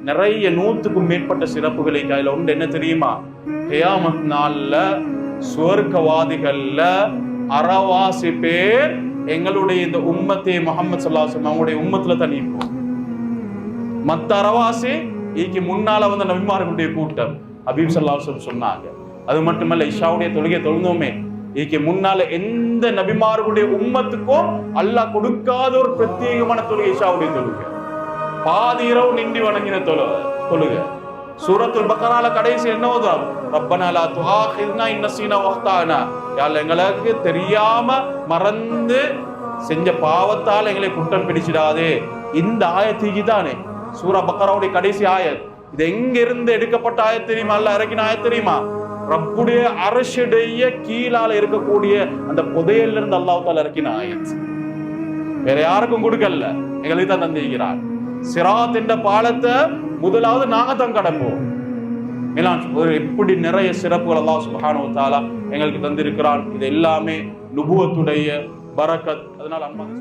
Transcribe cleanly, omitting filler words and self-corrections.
நிறைய 100க்கும் மேற்பட்ட சிறப்புகளை கையில உண்டு. என்ன தெரியுமா? கியாமத் நாள்ல சுவர்க்கவாதிகள்ல அறவாசி பேர் எங்களுடைய இந்த உம்மத்தே முஹம்மது ஸல்லல்லாஹு அலைஹி வஸல்லம் அவங்களுடைய உம்மத்துல தான் இருப்போம். மத்த அறவாசி இதுக்கு முன்னால வந்த நபிமார்களுடைய கூட்டம் ஹபீப் ஸல்லல்லாஹு அலைஹி வஸல்லம் சொன்னாங்க. அது மட்டுமல்ல, இஷாவுடைய தொழுகை தொழுந்தோமே, இதுக்கு முன்னால எந்த நபிமார்களுடைய உம்மத்துக்கும் அல்லாஹ் கொடுக்காத ஒரு பிரத்யேகமான தொழுகை இஷாவுடைய தொழுகை. பாதி இரவு நின்று வணங்கின தொழுகை. சூரத்துல் பக்ரால கடைசி என்ன ஓதுறோம்? ரப்பனா லா துஆஹித்னா இன் நஸீனா வஅக்தானா. யா அல்லாஹ், எங்களுக்கு தெரியாம மறந்து செஞ்ச பாவத்தால் எங்களை குற்றம் பிடிச்சிடாதே. இந்த ஆயத்துக்கு தானே சூரா பக்ராவுடைய கடைசி ஆயத். இது எங்க இருந்து எடுக்கப்பட்ட ஆயத் தெரியுமா? அல்லாஹ் இறக்கின ஆயத் தெரியுமா? ரப்புடைய அரசுடைய கீழால இருக்கக்கூடிய அந்த புதையல்ல இருந்து அல்லாஹ் தஆலா இறக்கின ஆயத். வேற யாருக்கும் கொடுக்கல, எங்களுக்கு தான் தந்திருக்கிறார். சிராத் என்ற பாலத்தை முதலாவது நாங்க தான் கடப்போம். இப்படி நிறைய சிறப்புகள் அல்லாஹ் சுப்ஹானஹு வ தஆலா எங்களுக்கு தந்திருக்கிறான். இது எல்லாமே நுபுவத்துடைய பரக்கத். அதனால அல்லாஹ்